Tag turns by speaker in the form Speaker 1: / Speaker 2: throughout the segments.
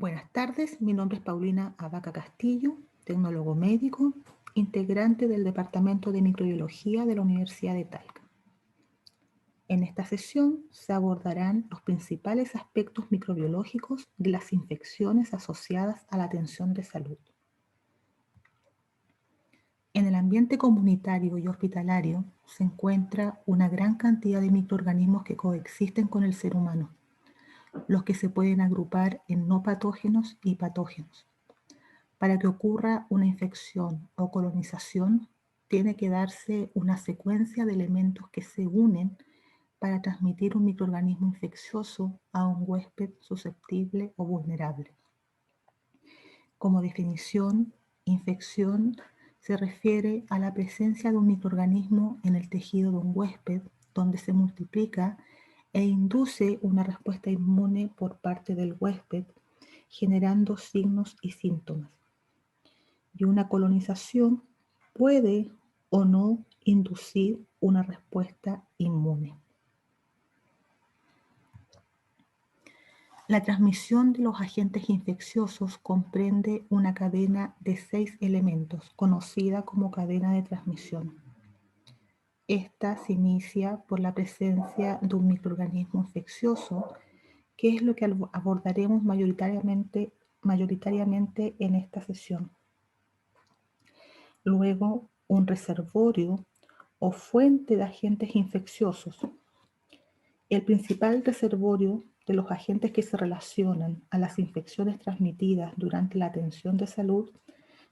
Speaker 1: Buenas tardes, mi nombre es Paulina Abaca Castillo, tecnólogo médico, integrante del Departamento de Microbiología de la Universidad de Talca. En esta sesión se abordarán los principales aspectos microbiológicos de las infecciones asociadas a la atención de salud. En el ambiente comunitario y hospitalario se encuentra una gran cantidad de microorganismos que coexisten con el ser humano, los que se pueden agrupar en no patógenos y patógenos. Para que ocurra una infección o colonización, tiene que darse una secuencia de elementos que se unen para transmitir un microorganismo infeccioso a un huésped susceptible o vulnerable. Como definición, infección se refiere a la presencia de un microorganismo en el tejido de un huésped donde se multiplica e induce una respuesta inmune por parte del huésped, generando signos y síntomas. Y una colonización puede o no inducir una respuesta inmune. La transmisión de los agentes infecciosos comprende una cadena de 6 elementos, conocida como cadena de transmisión. Esta se inicia por la presencia de un microorganismo infeccioso, que es lo que abordaremos mayoritariamente en esta sesión. Luego, un reservorio o fuente de agentes infecciosos. El principal reservorio de los agentes que se relacionan a las infecciones transmitidas durante la atención de salud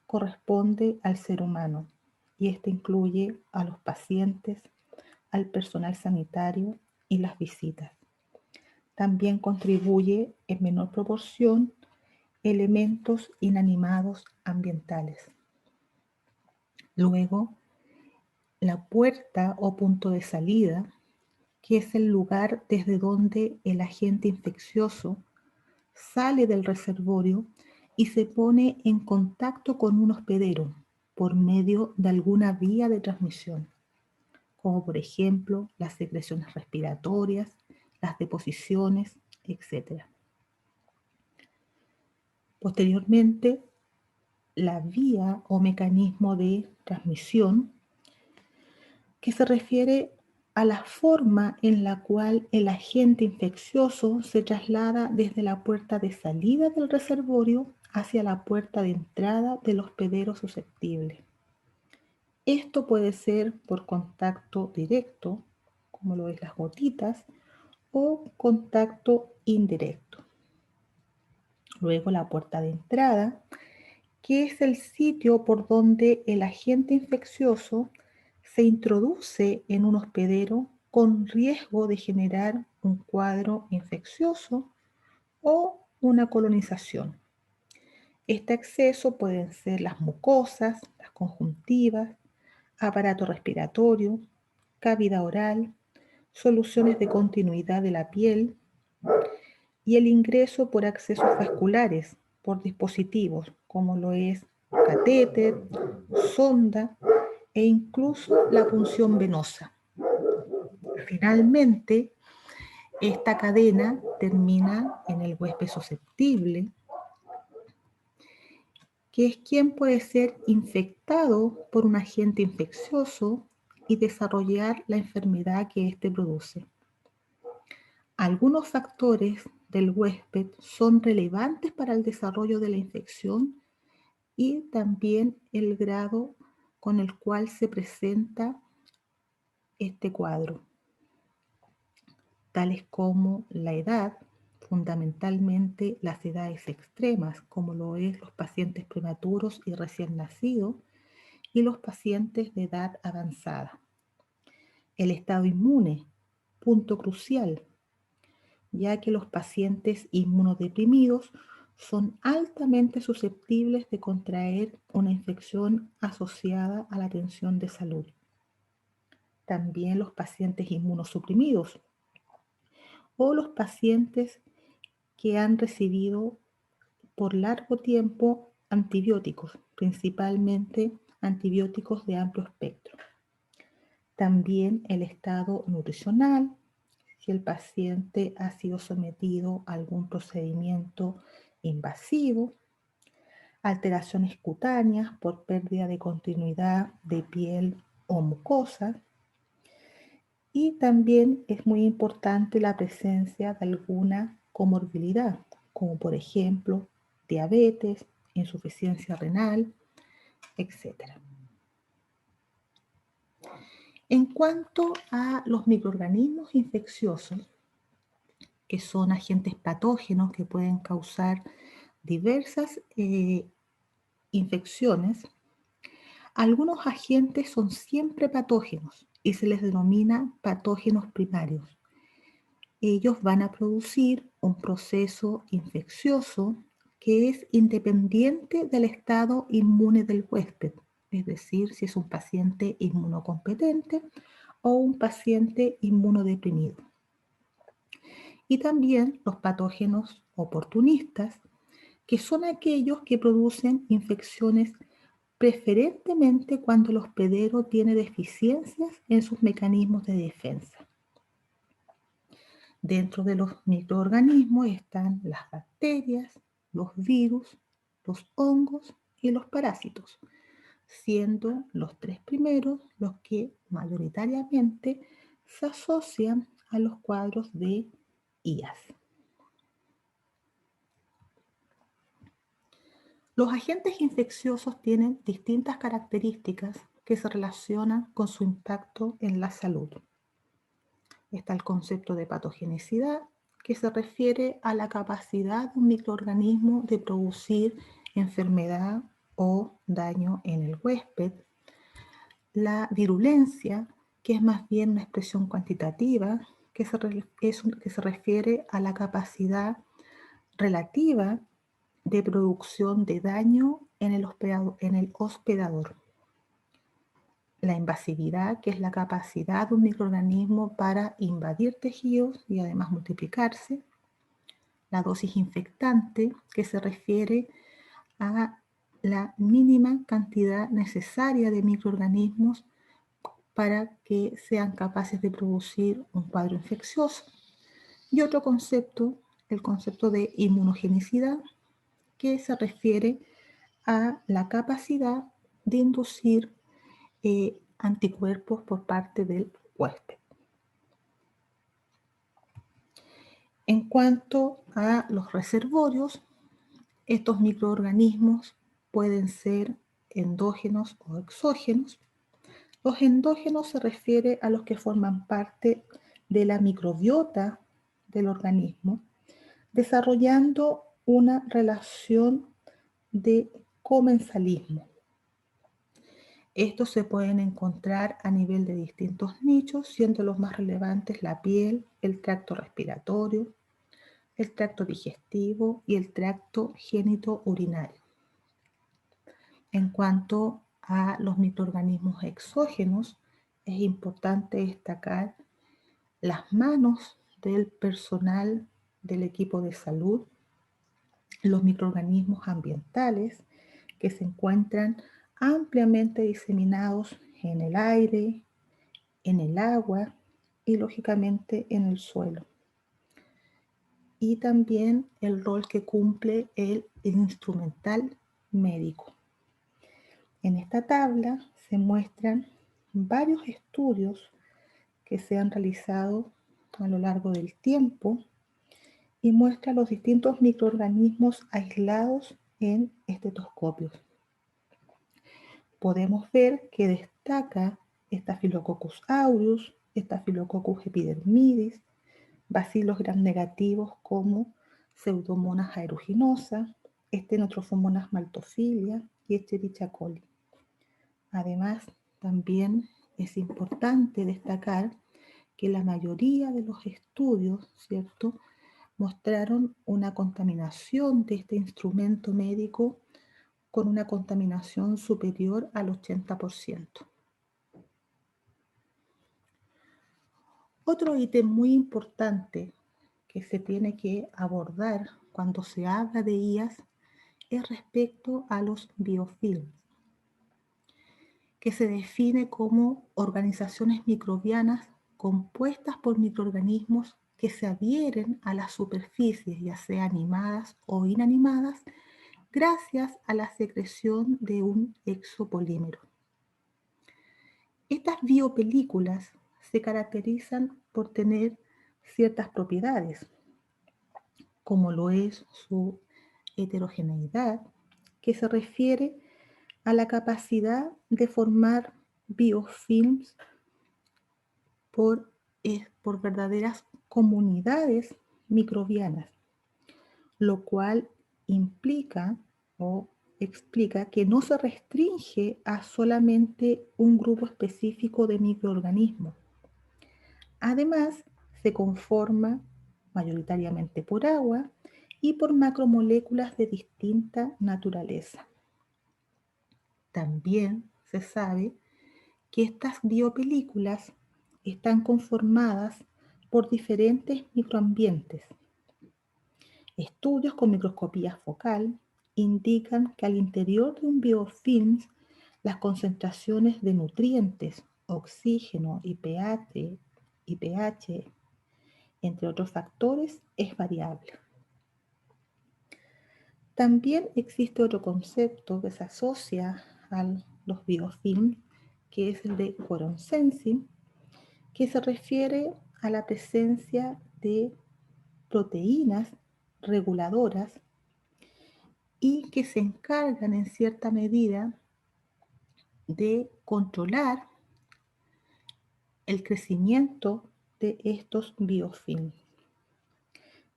Speaker 1: corresponde al ser humano, y este incluye a los pacientes, al personal sanitario y las visitas. También contribuye en menor proporción elementos inanimados ambientales. Luego, la puerta o punto de salida, que es el lugar desde donde el agente infeccioso sale del reservorio y se pone en contacto con un hospedero por medio de alguna vía de transmisión, como por ejemplo las secreciones respiratorias, las deposiciones, etc. Posteriormente, la vía o mecanismo de transmisión, que se refiere a la forma en la cual el agente infeccioso se traslada desde la puerta de salida del reservorio hacia la puerta de entrada del hospedero susceptible. Esto puede ser por contacto directo, como lo es las gotitas, o contacto indirecto. Luego la puerta de entrada, que es el sitio por donde el agente infeccioso se introduce en un hospedero con riesgo de generar un cuadro infeccioso o una colonización. Este acceso pueden ser las mucosas, las conjuntivas, aparato respiratorio, cavidad oral, soluciones de continuidad de la piel y el ingreso por accesos vasculares, por dispositivos como lo es catéter, sonda e incluso la punción venosa. Finalmente, esta cadena termina en el huésped susceptible, que es quien puede ser infectado por un agente infeccioso y desarrollar la enfermedad que éste produce. Algunos factores del huésped son relevantes para el desarrollo de la infección y también el grado con el cual se presenta este cuadro, tales como la edad, fundamentalmente las edades extremas, como lo es los pacientes prematuros y recién nacidos, y los pacientes de edad avanzada. El estado inmune, punto crucial, ya que los pacientes inmunodeprimidos son altamente susceptibles de contraer una infección asociada a la atención de salud. También los pacientes inmunosuprimidos o los pacientes que han recibido por largo tiempo antibióticos, principalmente antibióticos de amplio espectro. También el estado nutricional, si el paciente ha sido sometido a algún procedimiento invasivo, alteraciones cutáneas por pérdida de continuidad de piel o mucosa, y también es muy importante la presencia de alguna comorbilidad, como por ejemplo diabetes, insuficiencia renal, etc. En cuanto a los microorganismos infecciosos, que son agentes patógenos que pueden causar diversas infecciones, algunos agentes son siempre patógenos y se les denomina patógenos primarios. Ellos van a producir un proceso infeccioso que es independiente del estado inmune del huésped, es decir, si es un paciente inmunocompetente o un paciente inmunodeprimido. Y también los patógenos oportunistas, que son aquellos que producen infecciones preferentemente cuando el hospedero tiene deficiencias en sus mecanismos de defensa. Dentro de los microorganismos están las bacterias, los virus, los hongos y los parásitos, siendo los tres primeros los que mayoritariamente se asocian a los cuadros de IAS. Los agentes infecciosos tienen distintas características que se relacionan con su impacto en la salud. Está el concepto de patogenicidad, que se refiere a la capacidad de un microorganismo de producir enfermedad o daño en el huésped. La virulencia, que es más bien una expresión cuantitativa, que se refiere a la capacidad relativa de producción de daño en el hospedador. La invasividad, que es la capacidad de un microorganismo para invadir tejidos y además multiplicarse. La dosis infectante, que se refiere a la mínima cantidad necesaria de microorganismos para que sean capaces de producir un cuadro infeccioso. Y otro concepto, el concepto de inmunogenicidad, que se refiere a la capacidad de inducir anticuerpos por parte del huésped. En cuanto a los reservorios, estos microorganismos pueden ser endógenos o exógenos. Los endógenos se refiere a los que forman parte de la microbiota del organismo, desarrollando una relación de comensalismo. Estos se pueden encontrar a nivel de distintos nichos, siendo los más relevantes la piel, el tracto respiratorio, el tracto digestivo y el tracto genitourinario. En cuanto a los microorganismos exógenos, es importante destacar las manos del personal del equipo de salud, los microorganismos ambientales que se encuentran ampliamente diseminados en el aire, en el agua y lógicamente en el suelo. Y también el rol que cumple el instrumental médico. En esta tabla se muestran varios estudios que se han realizado a lo largo del tiempo y muestra los distintos microorganismos aislados en estetoscopios. Podemos ver que destaca Staphylococcus aureus, Staphylococcus epidermidis, bacilos gram negativos como Pseudomonas aeruginosa, Stenotrophomonas maltophilia y Escherichia coli. Además, también es importante destacar que la mayoría de los estudios, ¿cierto?, mostraron una contaminación de este instrumento médico con una contaminación superior al 80%. Otro ítem muy importante que se tiene que abordar cuando se habla de IAS es respecto a los biofilms, que se define como organizaciones microbianas compuestas por microorganismos que se adhieren a las superficies, ya sea animadas o inanimadas, gracias a la secreción de un exopolímero. Estas biopelículas se caracterizan por tener ciertas propiedades, como lo es su heterogeneidad, que se refiere a la capacidad de formar biofilms por verdaderas comunidades microbianas, lo cual implica o explica que no se restringe a solamente un grupo específico de microorganismos. Además, se conforma mayoritariamente por agua y por macromoléculas de distinta naturaleza. También se sabe que estas biopelículas están conformadas por diferentes microambientes. Estudios con microscopía focal indican que al interior de un biofilm las concentraciones de nutrientes, oxígeno y pH, entre otros factores, es variable. También existe otro concepto que se asocia a los biofilms, que es el de quorum sensing, que se refiere a la presencia de proteínas reguladoras y que se encargan en cierta medida de controlar el crecimiento de estos biofilms.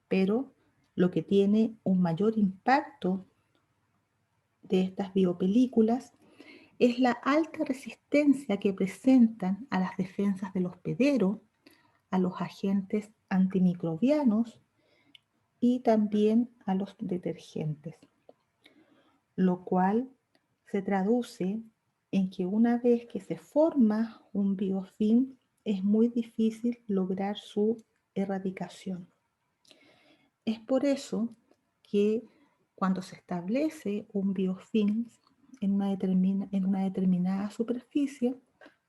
Speaker 1: Pero lo que tiene un mayor impacto de estas biopelículas es la alta resistencia que presentan a las defensas del hospedero, a los agentes antimicrobianos y también a los detergentes, lo cual se traduce en que una vez que se forma un biofilm es muy difícil lograr su erradicación. Es por eso que cuando se establece un biofilm en una determinada superficie,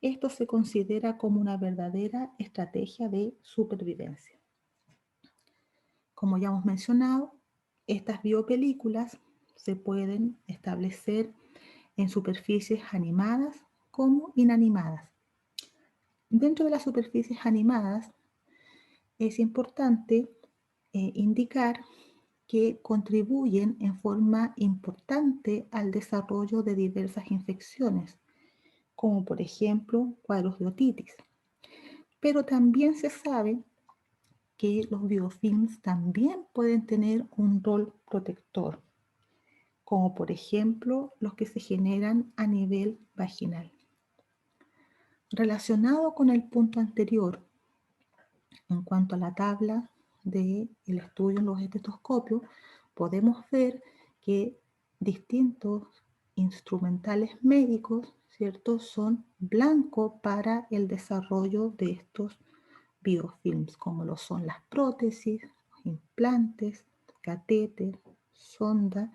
Speaker 1: esto se considera como una verdadera estrategia de supervivencia. Como ya hemos mencionado, estas biopelículas se pueden establecer en superficies animadas como inanimadas. Dentro de las superficies animadas es importante indicar que contribuyen en forma importante al desarrollo de diversas infecciones, como por ejemplo cuadros de otitis. Pero también se sabe que los biofilms también pueden tener un rol protector, como por ejemplo los que se generan a nivel vaginal. Relacionado con el punto anterior, en cuanto a la tabla del estudio en los estetoscopios, podemos ver que distintos instrumentales médicos, ¿cierto?, son blanco para el desarrollo de estos biofilms, como lo son las prótesis, implantes, catéter, sonda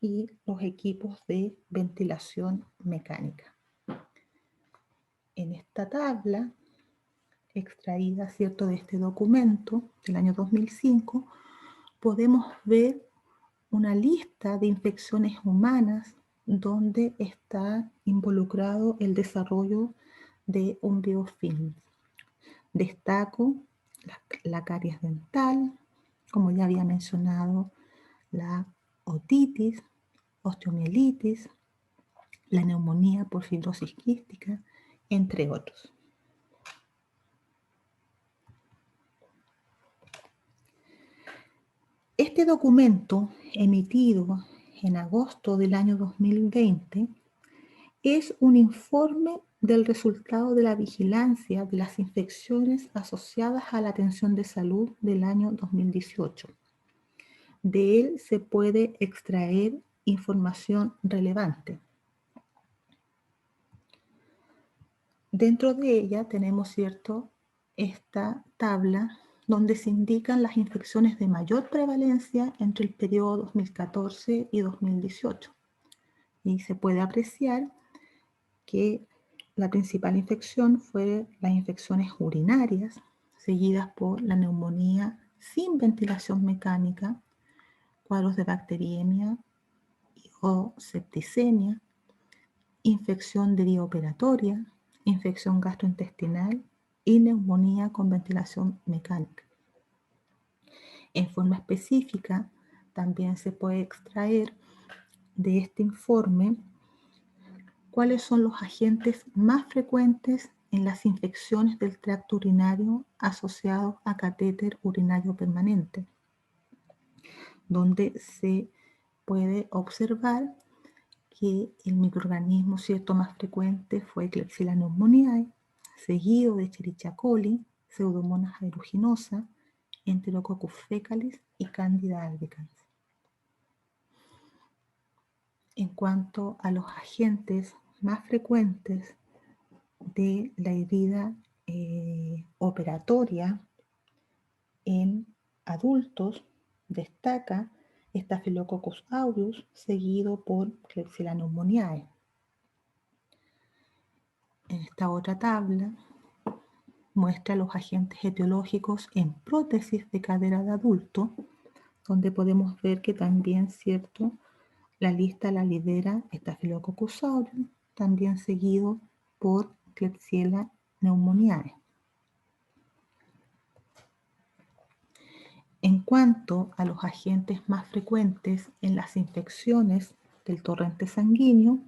Speaker 1: y los equipos de ventilación mecánica. En esta tabla, extraída, ¿cierto?, de este documento del año 2005, podemos ver una lista de infecciones humanas donde está involucrado el desarrollo de un biofilm. Destaco la caries dental, como ya había mencionado, la otitis, osteomielitis, la neumonía por fibrosis quística, entre otros. Este documento, emitido en agosto del año 2020, es un informe del resultado de la vigilancia de las infecciones asociadas a la atención de salud del año 2018. De él se puede extraer información relevante. Dentro de ella tenemos, ¿cierto?, esta tabla donde se indican las infecciones de mayor prevalencia entre el periodo 2014 y 2018. Y se puede apreciar que la principal infección fue las infecciones urinarias, seguidas por la neumonía sin ventilación mecánica, cuadros de bacteriemia o septicemia, infección derioperatoria, infección gastrointestinal y neumonía con ventilación mecánica. En forma específica, también se puede extraer de este informe cuáles son los agentes más frecuentes en las infecciones del tracto urinario asociados a catéter urinario permanente, donde se puede observar que el microorganismo cierto más frecuente fue Klebsiella pneumoniae, seguido de Escherichia coli, Pseudomonas aeruginosa, Enterococcus fecalis y Candida albicans. En cuanto a los agentes más frecuentes de la herida operatoria en adultos, destaca Staphylococcus aureus, seguido por Klebsiella pneumoniae. En esta otra tabla muestra los agentes etiológicos en prótesis de cadera de adulto, donde podemos ver que también, ¿cierto?, la lista la lidera Staphylococcus aureus, también seguido por Klebsiella pneumoniae. En cuanto a los agentes más frecuentes en las infecciones del torrente sanguíneo,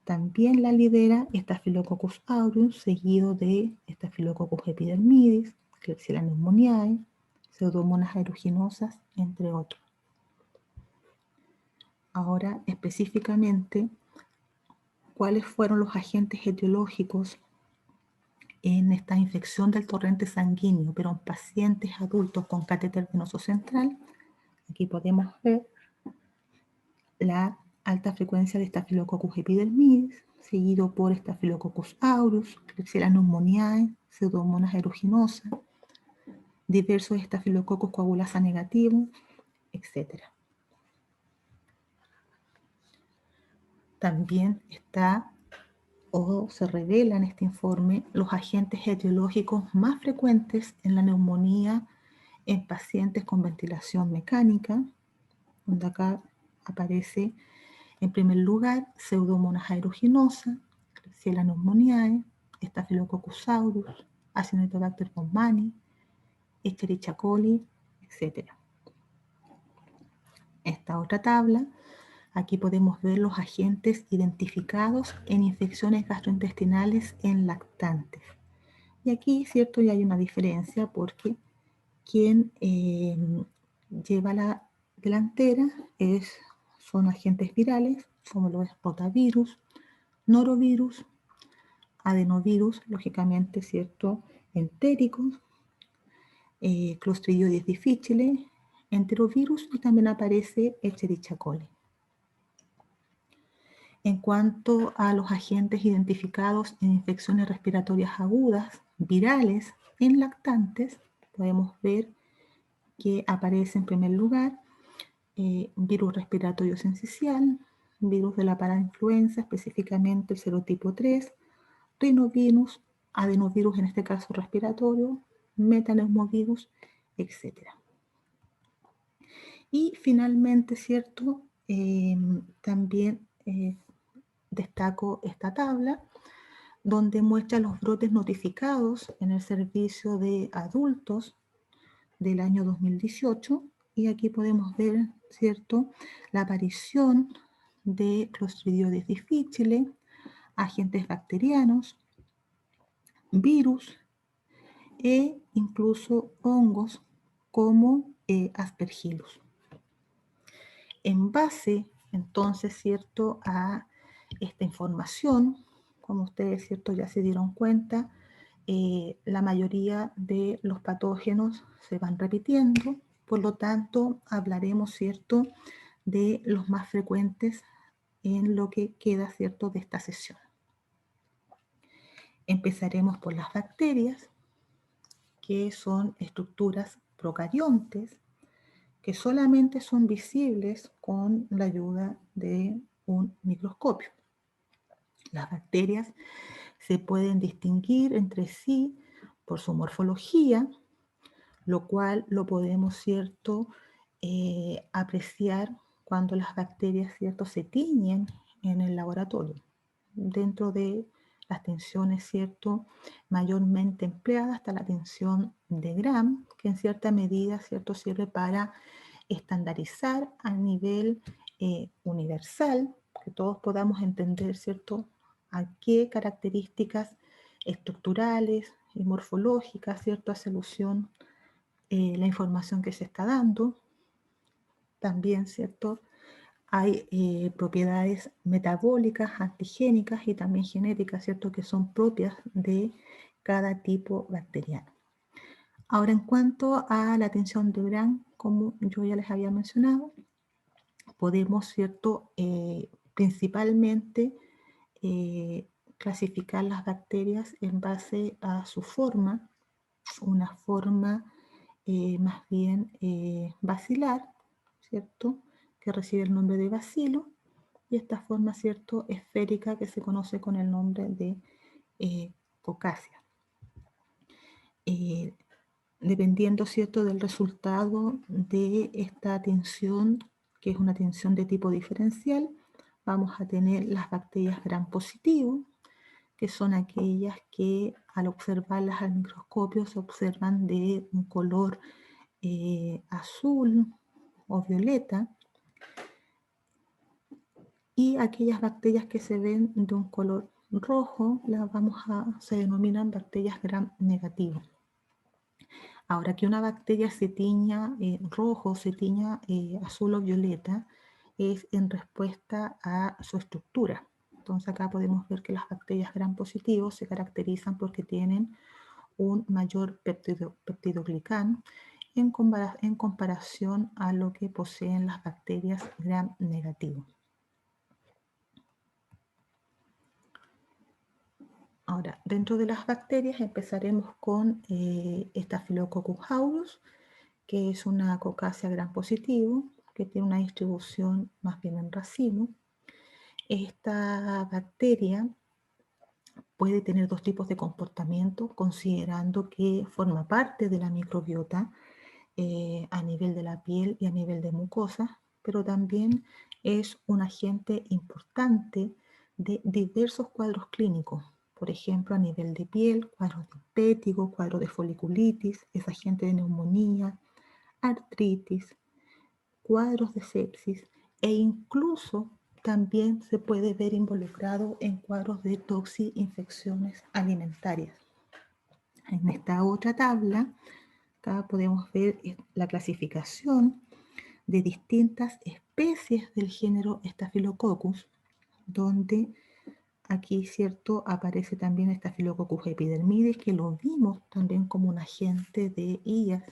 Speaker 1: también la lidera Staphylococcus aureus, seguido de Staphylococcus epidermidis, Klebsiella pneumoniae, Pseudomonas aeruginosas, entre otros. Ahora, específicamente, ¿cuáles fueron los agentes etiológicos en esta infección del torrente sanguíneo, pero en pacientes adultos con catéter venoso central? Aquí podemos ver la alta frecuencia de Staphylococcus epidermidis, seguido por Staphylococcus aureus, Klebsiella pneumoniae, Pseudomonas aeruginosa, diversos Staphylococcus coagulasa negativos, etc. También está o se revela en este informe los agentes etiológicos más frecuentes en la neumonía en pacientes con ventilación mecánica, donde acá aparece en primer lugar Pseudomonas aeruginosa, Klebsiella pneumoniae, Staphylococcus aureus, Acinetobacter baumannii, Escherichia coli, etc. Esta otra tabla, aquí podemos ver los agentes identificados en infecciones gastrointestinales en lactantes. Y aquí, cierto, ya hay una diferencia porque quien lleva la delantera son agentes virales, como lo es rotavirus, norovirus, adenovirus, lógicamente, cierto, entéricos, Clostridioides difficile, enterovirus y también aparece Escherichia coli. En cuanto a los agentes identificados en infecciones respiratorias agudas, virales, en lactantes, podemos ver que aparece en primer lugar virus respiratorio sincicial, virus de la parainfluenza, específicamente el serotipo 3, rinovirus, adenovirus en este caso respiratorio, metaneumovirus, etc. Y finalmente, ¿cierto? También destaco esta tabla donde muestra los brotes notificados en el servicio de adultos del año 2018 y aquí podemos ver, ¿cierto?, la aparición de Clostridioides difficile, agentes bacterianos, virus e incluso hongos como Aspergillus. En base, entonces, ¿cierto?, a esta información, como ustedes, ¿cierto?, ya se dieron cuenta, la mayoría de los patógenos se van repitiendo, por lo tanto, hablaremos, ¿cierto?, de los más frecuentes en lo que queda, ¿cierto?, de esta sesión. Empezaremos por las bacterias, que son estructuras procariontes, que solamente son visibles con la ayuda de un microscopio. Las bacterias se pueden distinguir entre sí por su morfología, lo cual lo podemos, ¿cierto?, apreciar cuando las bacterias, ¿cierto?, se tiñen en el laboratorio. Dentro de las tinciones, ¿cierto?, mayormente empleadas está la tinción de Gram, que en cierta medida, ¿cierto?, sirve para estandarizar a nivel universal, que todos podamos entender, ¿cierto?, a qué características estructurales y morfológicas, ¿cierto?, hace alusión la información que se está dando. También, ¿cierto?, hay propiedades metabólicas, antigénicas y también genéticas, ¿cierto?, que son propias de cada tipo bacteriano. Ahora, en cuanto a la tinción de Gram, como yo ya les había mencionado, podemos, ¿cierto?, principalmente clasificar las bacterias en base a su forma, una forma más bien bacilar, ¿cierto?, que recibe el nombre de bacilo, y esta forma, ¿cierto?, esférica que se conoce con el nombre de cocácea. Dependiendo, ¿cierto?, del resultado de esta tinción, que es una tinción de tipo diferencial, vamos a tener las bacterias Gram positivo, que son aquellas que al observarlas al microscopio se observan de un color azul o violeta, y aquellas bacterias que se ven de un color rojo se denominan bacterias Gram negativo. Ahora, que una bacteria se tiña rojo, se tiña azul o violeta, es en respuesta a su estructura. Entonces acá podemos ver que las bacterias Gram positivos se caracterizan porque tienen un mayor peptidoglicán en comparación a lo que poseen las bacterias Gram negativo. Ahora, dentro de las bacterias empezaremos con Staphylococcus aureus, que es una cocácea Gram positivo, que tiene una distribución más bien en racimo. Esta bacteria puede tener dos tipos de comportamiento, considerando que forma parte de la microbiota a nivel de la piel y a nivel de mucosa, pero también es un agente importante de diversos cuadros clínicos. Por ejemplo, a nivel de piel, cuadros de impétigo, cuadros de foliculitis, es agente de neumonía, artritis, cuadros de sepsis e incluso también se puede ver involucrado en cuadros de toxi-infecciones alimentarias. En esta otra tabla, acá podemos ver la clasificación de distintas especies del género Staphylococcus, donde aquí, ¿cierto?, aparece también Staphylococcus epidermidis, que lo vimos también como un agente de IAS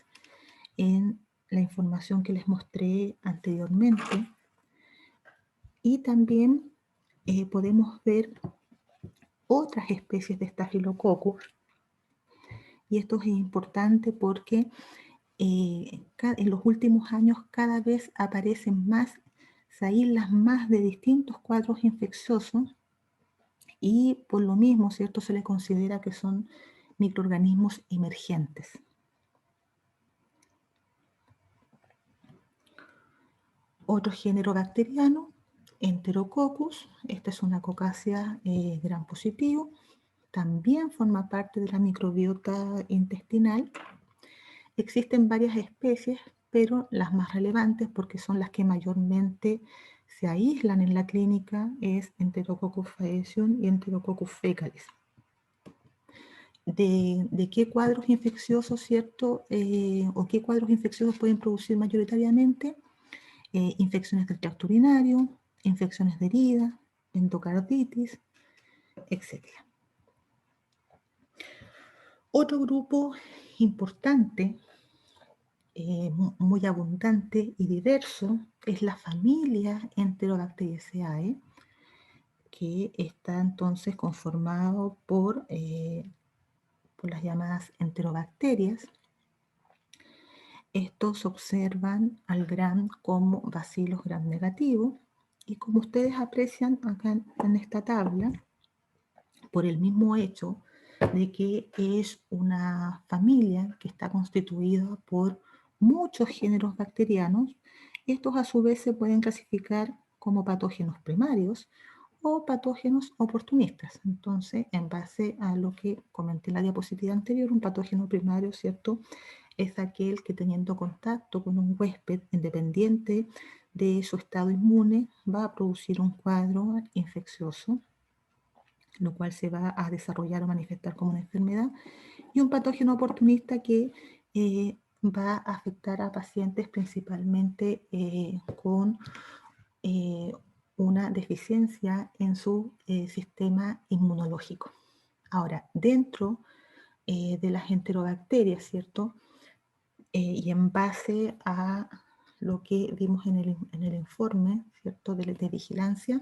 Speaker 1: en la información que les mostré anteriormente. Y también podemos ver otras especies de Staphylococcus, y esto es importante porque en los últimos años cada vez aparecen más, se aíslan más de distintos cuadros infecciosos, y por lo mismo, ¿cierto?, se les considera que son microorganismos emergentes. Otro género bacteriano, Enterococcus, esta es una cocácea Gram positivo, también forma parte de la microbiota intestinal. Existen varias especies, pero las más relevantes, porque son las que mayormente se aíslan en la clínica, es Enterococcus faecium y Enterococcus fecalis. ¿De qué cuadros infecciosos, cierto? ¿O qué cuadros infecciosos pueden producir mayoritariamente? Infecciones del tracto urinario, infecciones de herida, endocarditis, etc. Otro grupo importante, muy abundante y diverso, es la familia Enterobacteriaceae, que está entonces conformado por las llamadas enterobacterias. Estos observan al Gram como bacilos Gram negativo, y como ustedes aprecian acá en esta tabla, por el mismo hecho de que es una familia que está constituida por muchos géneros bacterianos. Estos a su vez se pueden clasificar como patógenos primarios o patógenos oportunistas. Entonces, en base a lo que comenté en la diapositiva anterior, un patógeno primario, ¿cierto?, es aquel que teniendo contacto con un huésped independiente de su estado inmune va a producir un cuadro infeccioso, lo cual se va a desarrollar o manifestar como una enfermedad, y un patógeno oportunista que va a afectar a pacientes principalmente con eh, una deficiencia en su sistema inmunológico. Ahora, dentro de las enterobacterias, ¿cierto? Y en base a lo que vimos en el informe, ¿cierto?, de vigilancia,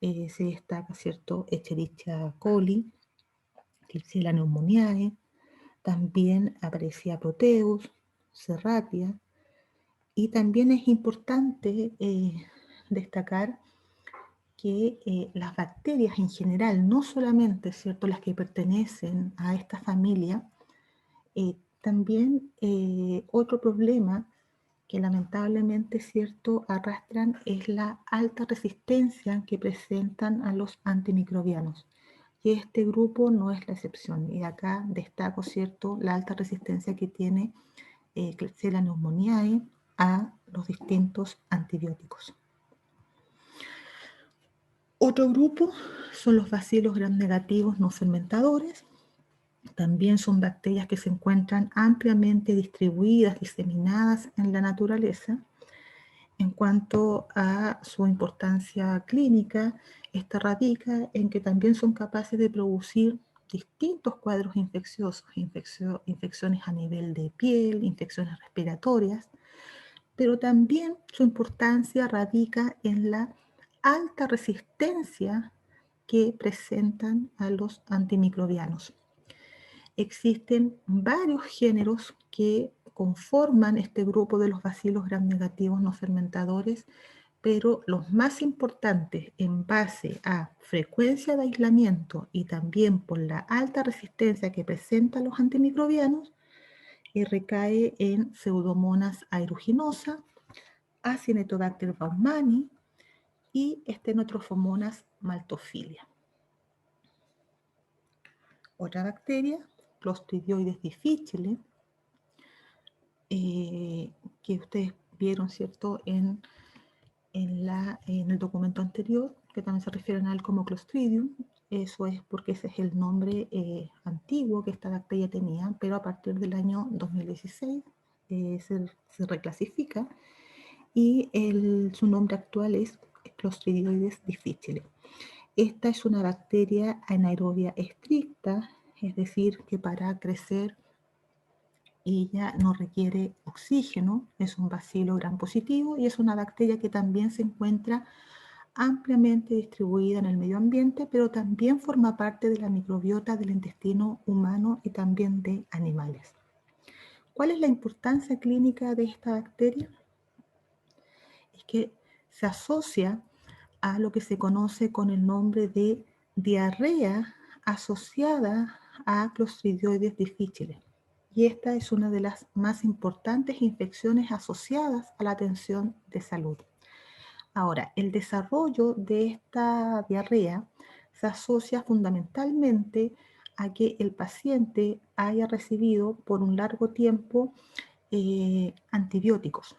Speaker 1: se destaca, ¿cierto?, Escherichia coli, Klebsiella pneumoniae, también aparecía Proteus, Serratia, y también es importante destacar que las bacterias en general, no solamente, ¿cierto?, las que pertenecen a esta familia, también otro problema que lamentablemente, ¿cierto?, arrastran es la alta resistencia que presentan a los antimicrobianos. Y este grupo no es la excepción. Y acá destaco, ¿cierto?, la alta resistencia que tiene Klebsiella pneumoniae a los distintos antibióticos. Otro grupo son los bacilos gram negativos no fermentadores. También son bacterias que se encuentran ampliamente distribuidas, diseminadas en la naturaleza. En cuanto a su importancia clínica, esta radica en que también son capaces de producir distintos cuadros infecciosos, infecciones a nivel de piel, infecciones respiratorias, pero también su importancia radica en la alta resistencia que presentan a los antimicrobianos. Existen varios géneros que conforman este grupo de los bacilos gram negativos no fermentadores, pero los más importantes en base a frecuencia de aislamiento y también por la alta resistencia que presentan los antimicrobianos, recae en Pseudomonas aeruginosa, Acinetobacter baumannii y Stenotrophomonas maltophilia. Otra bacteria, Clostridioides difficile, que ustedes vieron, ¿cierto?, en el documento anterior, que también se refieren a él como Clostridium. Eso es porque ese es el nombre antiguo que esta bacteria tenía, pero a partir del año 2016 se reclasifica y su nombre actual es Clostridioides difficile. Esta es una bacteria anaerobia estricta, es decir, que para crecer ella no requiere oxígeno, es un bacilo gram positivo y es una bacteria que también se encuentra ampliamente distribuida en el medio ambiente, pero también forma parte de la microbiota del intestino humano y también de animales. ¿Cuál es la importancia clínica de esta bacteria? Es que se asocia a lo que se conoce con el nombre de diarrea asociada a Clostridioides difficile. Y esta es una de las más importantes infecciones asociadas a la atención de salud. Ahora, el desarrollo de esta diarrea se asocia fundamentalmente a que el paciente haya recibido por un largo tiempo antibióticos.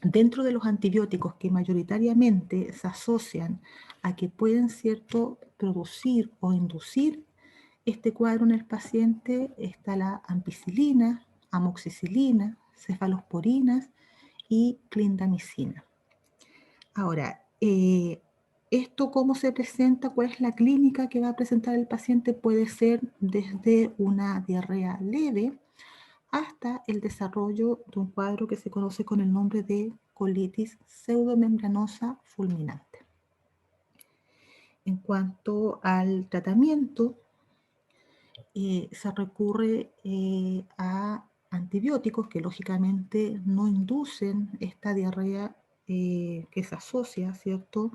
Speaker 1: Dentro de los antibióticos que mayoritariamente se asocian a que pueden, ¿cierto?, producir o inducir este cuadro en el paciente, está la ampicilina, amoxicilina, cefalosporinas y clindamicina. Ahora, ¿esto cómo se presenta? ¿Cuál es la clínica que va a presentar el paciente? Puede ser desde una diarrea leve hasta el desarrollo de un cuadro que se conoce con el nombre de colitis pseudomembranosa fulminante. En cuanto al tratamiento, se recurre a antibióticos que lógicamente no inducen esta diarrea que se asocia, ¿cierto?,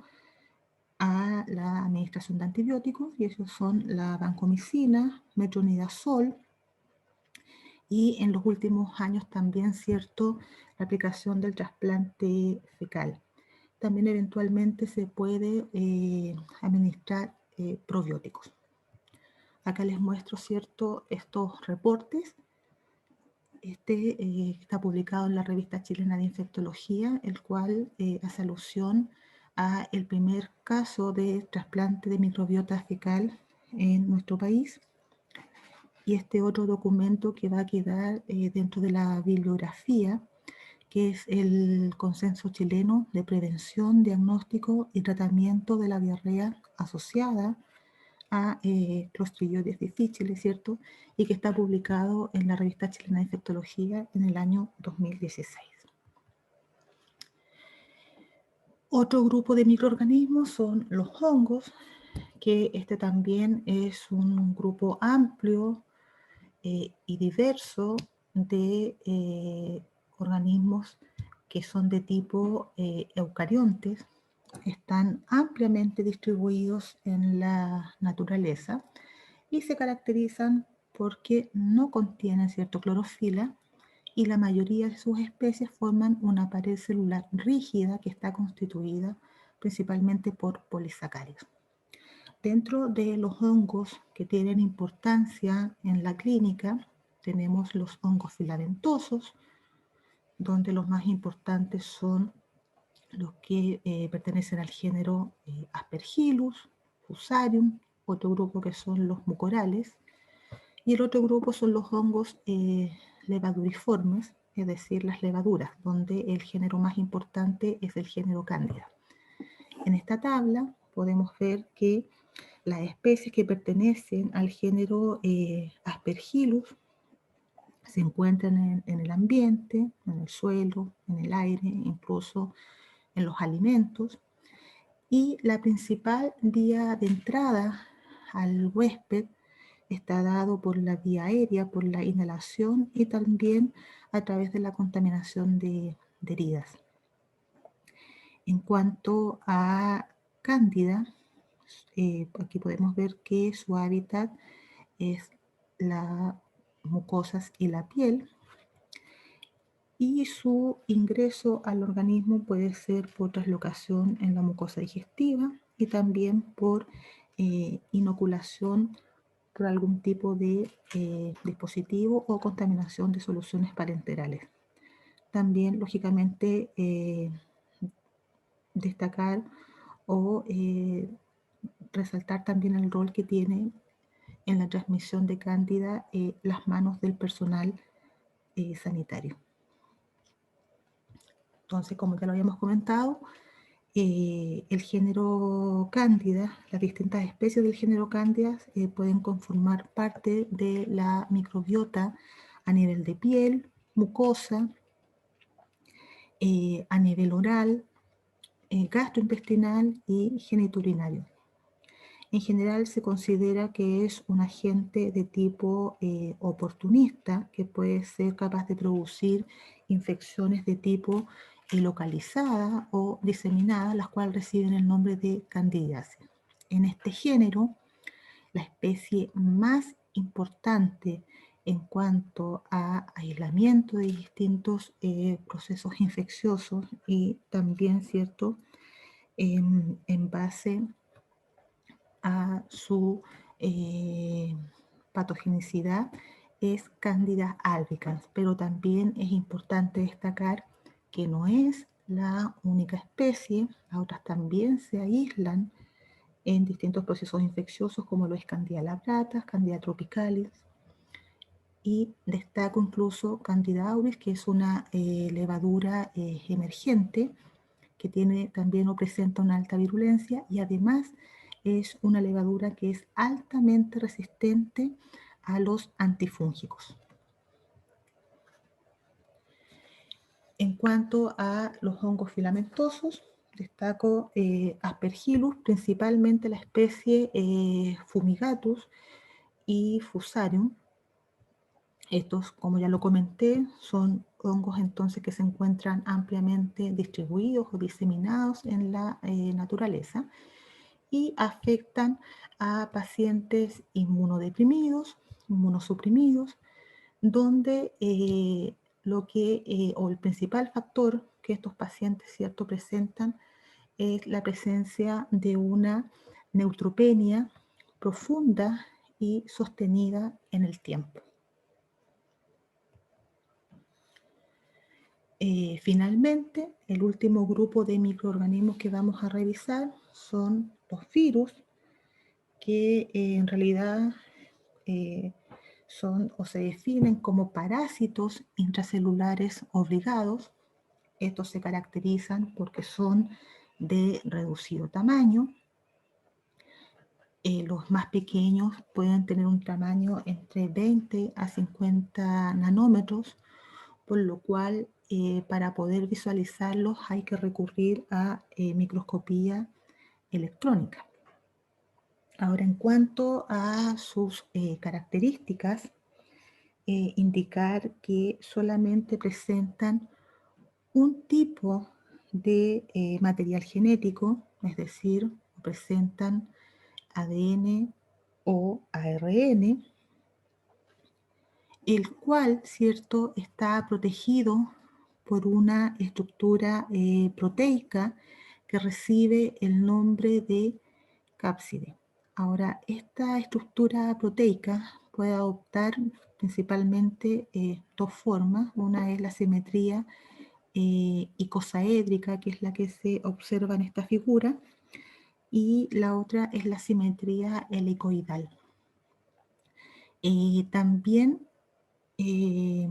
Speaker 1: a la administración de antibióticos, y esos son la vancomicina, metronidazol, y en los últimos años también, ¿cierto?, la aplicación del trasplante fecal. También eventualmente se puede administrar probióticos. Acá les muestro, ¿cierto?, estos reportes. Este está publicado en la Revista Chilena de Infectología, el cual hace alusión a el primer caso de trasplante de microbiota fecal en nuestro país. Y este otro documento que va a quedar dentro de la bibliografía, que es el Consenso Chileno de Prevención, Diagnóstico y Tratamiento de la Diarrea asociada a Clostridium difficile, ¿cierto? Y que está publicado en la Revista Chilena de Infectología en el año 2016. Otro grupo de microorganismos son los hongos, que este también es un grupo amplio y diverso de organismos que son de tipo eucariontes. Están ampliamente distribuidos en la naturaleza y se caracterizan porque no contienen cierto clorofila, y la mayoría de sus especies forman una pared celular rígida que está constituida principalmente por polisacáridos. Dentro de los hongos que tienen importancia en la clínica, tenemos los hongos filamentosos, donde los más importantes son los que pertenecen al género Aspergillus, Fusarium, otro grupo que son los mucorales, y el otro grupo son los hongos levaduriformes, es decir, las levaduras, donde el género más importante es el género Cándida. En esta tabla podemos ver que las especies que pertenecen al género Aspergillus se encuentran en el ambiente, en el suelo, en el aire, incluso en los alimentos. Y la principal vía de entrada al huésped está dado por la vía aérea, por la inhalación y también a través de la contaminación de heridas. En cuanto a Cándida, aquí podemos ver que su hábitat es las mucosas y la piel, y su ingreso al organismo puede ser por translocación en la mucosa digestiva y también por inoculación por algún tipo de dispositivo o contaminación de soluciones parenterales. También, lógicamente, destacar o resaltar también el rol que tiene en la transmisión de cándida las manos del personal sanitario. Entonces, como ya lo habíamos comentado, el género Cándida, las distintas especies del género Cándida pueden conformar parte de la microbiota a nivel de piel, mucosa, a nivel oral, gastrointestinal y genitourinario. En general se considera que es un agente de tipo oportunista que puede ser capaz de producir infecciones de tipo localizada o diseminada, las cuales reciben el nombre de candidiasis. En este género, la especie más importante en cuanto a aislamiento de distintos procesos infecciosos y también, ¿cierto?, en base a su patogenicidad es Candida albicans, pero también es importante destacar que no es la única especie, las otras también se aíslan en distintos procesos infecciosos como lo es Candida labratas, Candida tropicalis, y destaco incluso Candida auris, que es una levadura emergente que tiene también o presenta una alta virulencia, y además es una levadura que es altamente resistente a los antifúngicos. En cuanto a los hongos filamentosos, destaco Aspergillus, principalmente la especie Fumigatus y Fusarium. Estos, como ya lo comenté, son hongos entonces que se encuentran ampliamente distribuidos o diseminados en la naturaleza, y afectan a pacientes inmunodeprimidos, inmunosuprimidos, donde o el principal factor que estos pacientes, ¿cierto?, presentan es la presencia de una neutropenia profunda y sostenida en el tiempo. Finalmente, el último grupo de microorganismos que vamos a revisar son los virus, que en realidad eh, son o se definen como parásitos intracelulares obligados. Estos se caracterizan porque son de reducido tamaño. Los más pequeños pueden tener un tamaño entre 20 a 50 nanómetros, por lo cual para poder visualizarlos hay que recurrir a microscopía electrónica. Ahora, en cuanto a sus características, indicar que solamente presentan un tipo de material genético, es decir, presentan ADN o ARN, el cual, ¿cierto?, está protegido por una estructura proteica que recibe el nombre de cápside. Ahora, esta estructura proteica puede adoptar principalmente dos formas. Una es la simetría icosaédrica, que es la que se observa en esta figura, y la otra es la simetría helicoidal. También eh,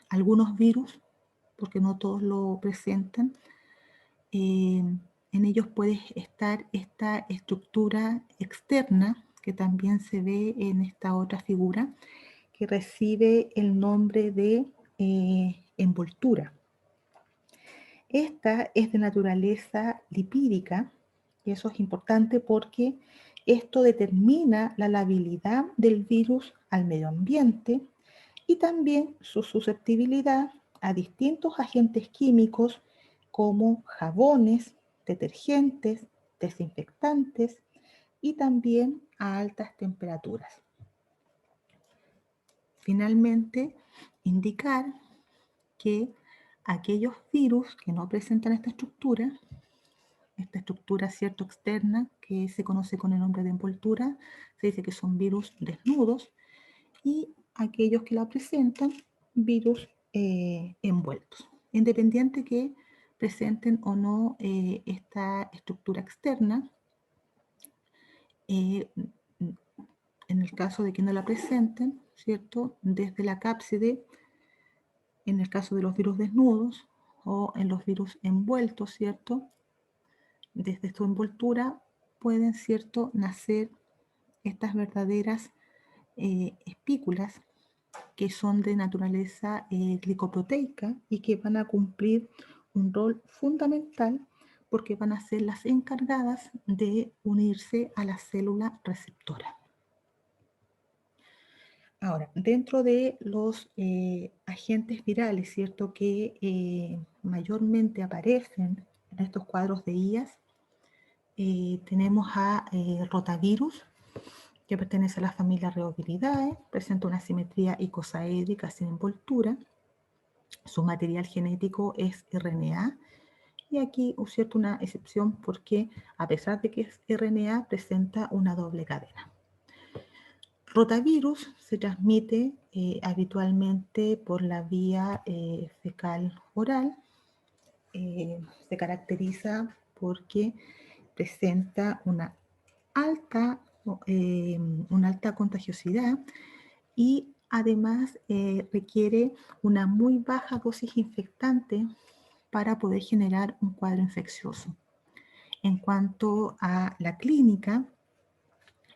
Speaker 1: algunos virus, porque no todos lo presentan, en ellos puede estar esta estructura externa, que también se ve en esta otra figura, que recibe el nombre de envoltura. Esta es de naturaleza lipídica, y eso es importante porque esto determina la labilidad del virus al medio ambiente y también su susceptibilidad a distintos agentes químicos como jabones, detergentes, desinfectantes y también a altas temperaturas. Finalmente, indicar que aquellos virus que no presentan esta estructura, ¿cierto?, externa, que se conoce con el nombre de envoltura, se dice que son virus desnudos, y aquellos que la presentan, virus envueltos, independiente que presenten o no esta estructura externa. En el caso de que no la presenten, ¿cierto?, desde la cápside, en el caso de los virus desnudos o en los virus envueltos, ¿cierto?, desde su envoltura pueden, ¿cierto?, nacer estas verdaderas espículas que son de naturaleza glicoproteica y que van a cumplir un rol fundamental porque van a ser las encargadas de unirse a la célula receptora. Ahora, dentro de los agentes virales, ¿cierto?, que mayormente aparecen en estos cuadros de IAS, tenemos a rotavirus, que pertenece a la familia Rheoviridae, presenta una simetría icosaédrica sin envoltura, su material genético es RNA, y aquí cierto, una excepción porque a pesar de que es RNA, presenta una doble cadena. Rotavirus se transmite habitualmente por la vía fecal oral, se caracteriza porque presenta una alta contagiosidad y además requiere una muy baja dosis infectante para poder generar un cuadro infeccioso. En cuanto a la clínica,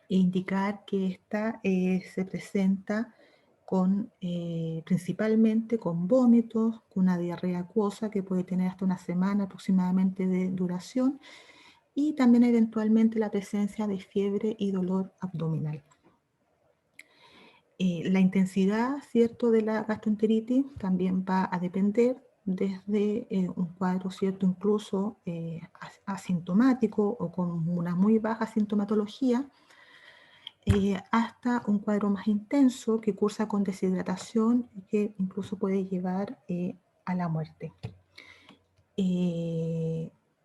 Speaker 1: indicar que esta se presenta principalmente con vómitos, con una diarrea acuosa que puede tener hasta una semana aproximadamente de duración, y también eventualmente la presencia de fiebre y dolor abdominal. La intensidad, ¿cierto?, de la gastroenteritis también va a depender desde un cuadro, ¿cierto?, incluso asintomático o con una muy baja sintomatología, hasta un cuadro más intenso que cursa con deshidratación y que incluso puede llevar a la muerte.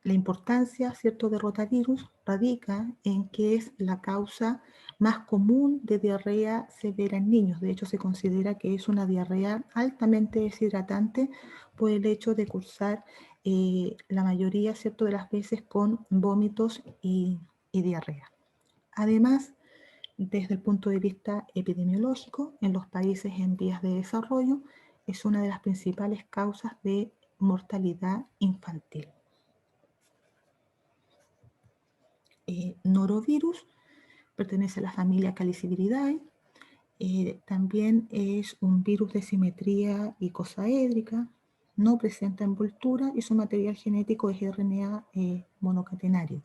Speaker 1: La importancia, ¿cierto?, de rotavirus radica en que es la causa más común de diarrea severa en niños. De hecho, se considera que es una diarrea altamente deshidratante por el hecho de cursar la mayoría, ¿cierto?, de las veces con vómitos y diarrea. Además, desde el punto de vista epidemiológico, en los países en vías de desarrollo, es una de las principales causas de mortalidad infantil. Norovirus pertenece a la familia Caliciviridae. También es un virus de simetría icosaédrica, no presenta envoltura y su material genético es RNA monocatenario.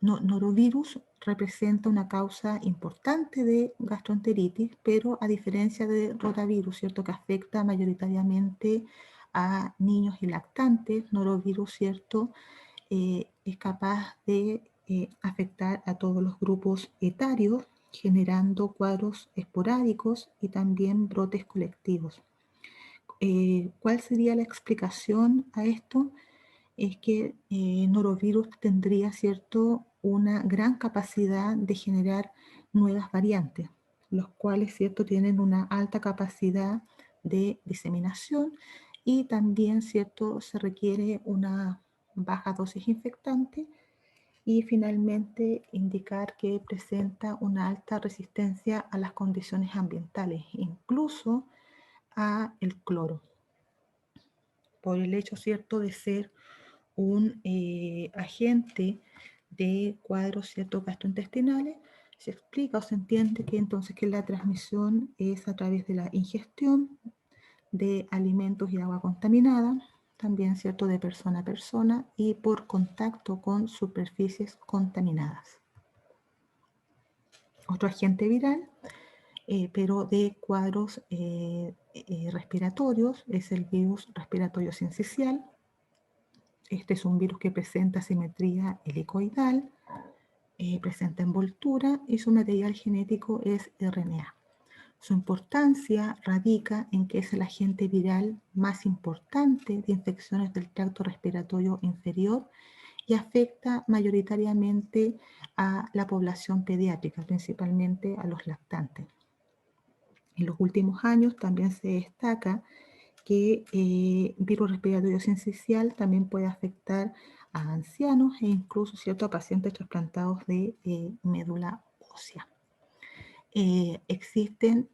Speaker 1: Norovirus representa una causa importante de gastroenteritis, pero a diferencia de rotavirus, ¿cierto?, que afecta mayoritariamente a niños y lactantes, norovirus, ¿cierto?, es capaz de afectar a todos los grupos etarios, generando cuadros esporádicos y también brotes colectivos. ¿Cuál sería la explicación a esto? Es que norovirus tendría, ¿cierto?, una gran capacidad de generar nuevas variantes, los cuales, ¿cierto?, tienen una alta capacidad de diseminación y también, ¿cierto?, se requiere una baja dosis infectante y finalmente indicar que presenta una alta resistencia a las condiciones ambientales, incluso a el cloro, por el hecho, ¿cierto?, de ser un agente de cuadros, ¿cierto?, gastrointestinales. Se explica o se entiende que entonces que la transmisión es a través de la ingestión de alimentos y agua contaminada, también, ¿cierto?, de persona a persona y por contacto con superficies contaminadas. Otro agente viral, pero de cuadros respiratorios, es el virus respiratorio sincicial. Este es un virus que presenta simetría helicoidal, presenta envoltura y su material genético es RNA. Su importancia radica en que es el agente viral más importante de infecciones del tracto respiratorio inferior y afecta mayoritariamente a la población pediátrica, principalmente a los lactantes. En los últimos años también se destaca que virus respiratorio sincicial también puede afectar a ancianos e incluso, ¿cierto?, a pacientes trasplantados de médula ósea. Existen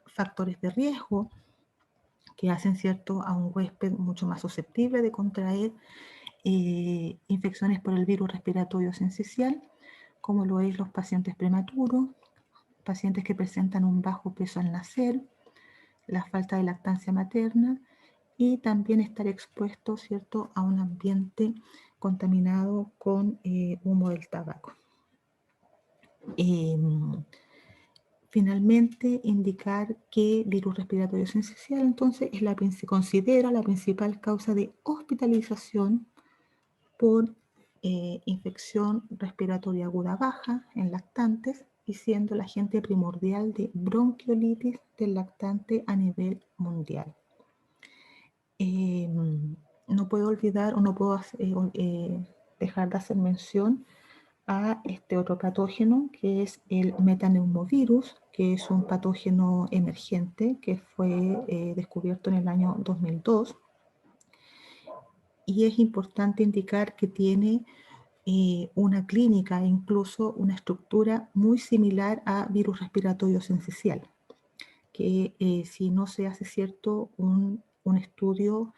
Speaker 1: factores de riesgo que hacen, ¿cierto?, a un huésped mucho más susceptible de contraer infecciones por el virus respiratorio sincicial, como lo es los pacientes prematuros, pacientes que presentan un bajo peso al nacer, la falta de lactancia materna y también estar expuesto, ¿cierto?, a un ambiente contaminado con humo del tabaco. Finalmente, indicar que virus respiratorio sincicial entonces se considera la principal causa de hospitalización por infección respiratoria aguda baja en lactantes y siendo el agente primordial de bronquiolitis del lactante a nivel mundial. No puedo olvidar o no puedo dejar de hacer mención a este otro patógeno que es el metaneumovirus, que es un patógeno emergente que fue descubierto en el año 2002. Y es importante indicar que tiene una clínica e incluso una estructura muy similar a virus respiratorio sincicial, que si no se hace, ¿cierto?, un estudio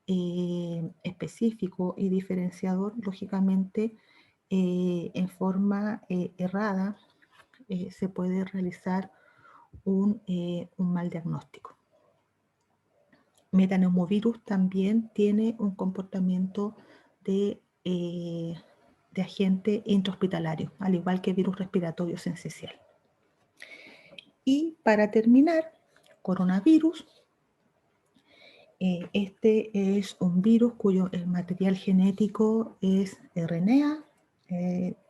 Speaker 1: específico y diferenciador, lógicamente en forma errada se puede realizar un mal diagnóstico. Metaneumovirus también tiene un comportamiento de agente intrahospitalario, al igual que virus respiratorio sincicial. Y para terminar, coronavirus Este es un virus cuyo el material genético es RNA,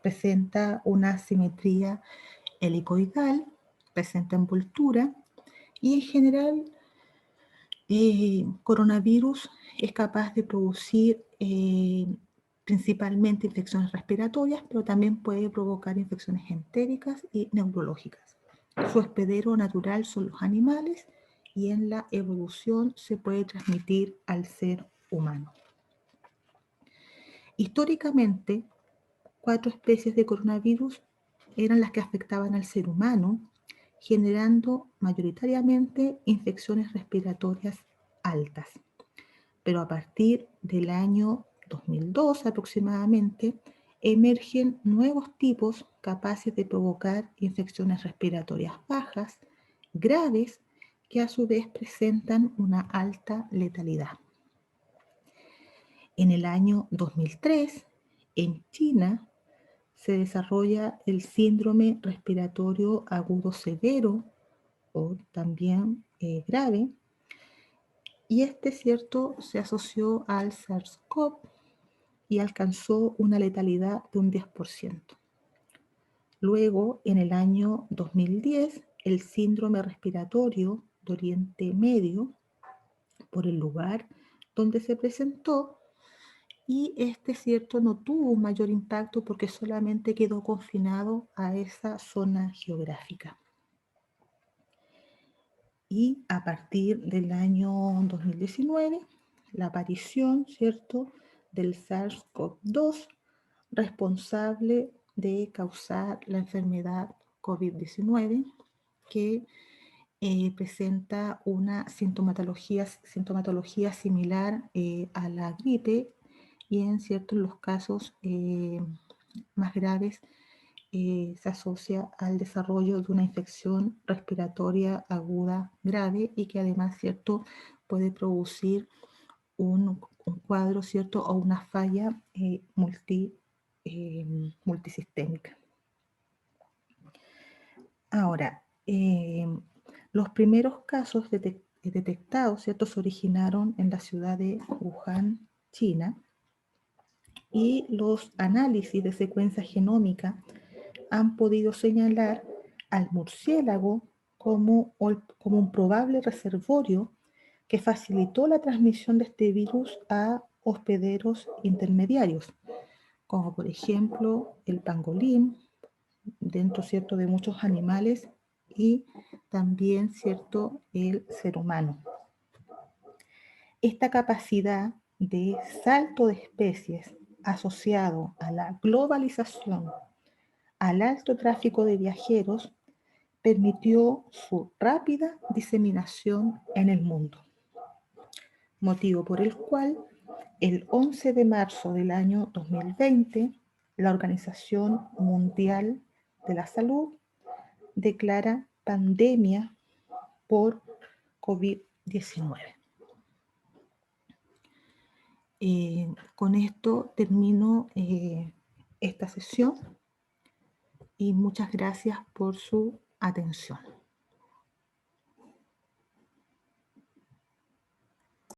Speaker 1: presenta una simetría helicoidal, presenta envoltura y en general coronavirus es capaz de producir principalmente infecciones respiratorias, pero también puede provocar infecciones entéricas y neurológicas. Su hospedero natural son los animales y en la evolución se puede transmitir al ser humano. Históricamente, 4 especies de coronavirus eran las que afectaban al ser humano, generando mayoritariamente infecciones respiratorias altas. Pero a partir del año 2002 aproximadamente, emergen nuevos tipos capaces de provocar infecciones respiratorias bajas, graves, que a su vez presentan una alta letalidad. En el año 2003, en China, se desarrolla el síndrome respiratorio agudo severo o también grave, y cierto, se asoció al SARS-CoV y alcanzó una letalidad de un 10%. Luego, en el año 2010, el síndrome respiratorio de Oriente Medio, por el lugar donde se presentó, y cierto, no tuvo un mayor impacto porque solamente quedó confinado a esa zona geográfica. Y a partir del año 2019, la aparición, ¿cierto?, del SARS-CoV-2, responsable de causar la enfermedad COVID-19, que presenta una sintomatología similar a la gripe y en los casos más graves se asocia al desarrollo de una infección respiratoria aguda grave y que además, ¿cierto?, puede producir un cuadro, ¿cierto?, o una falla multisistémica. Ahora, los primeros casos detectados, ¿cierto?, se originaron en la ciudad de Wuhan, China, y los análisis de secuencia genómica han podido señalar al murciélago como un probable reservorio que facilitó la transmisión de este virus a hospederos intermediarios, como por ejemplo el pangolín, dentro, ¿cierto?, de muchos animales y también, ¿cierto?, el ser humano. Esta capacidad de salto de especies asociado a la globalización, al alto tráfico de viajeros, permitió su rápida diseminación en el mundo, motivo por el cual el 11 de marzo del año 2020 la Organización Mundial de la Salud declara pandemia por COVID-19. Con esto termino esta sesión y muchas gracias por su atención.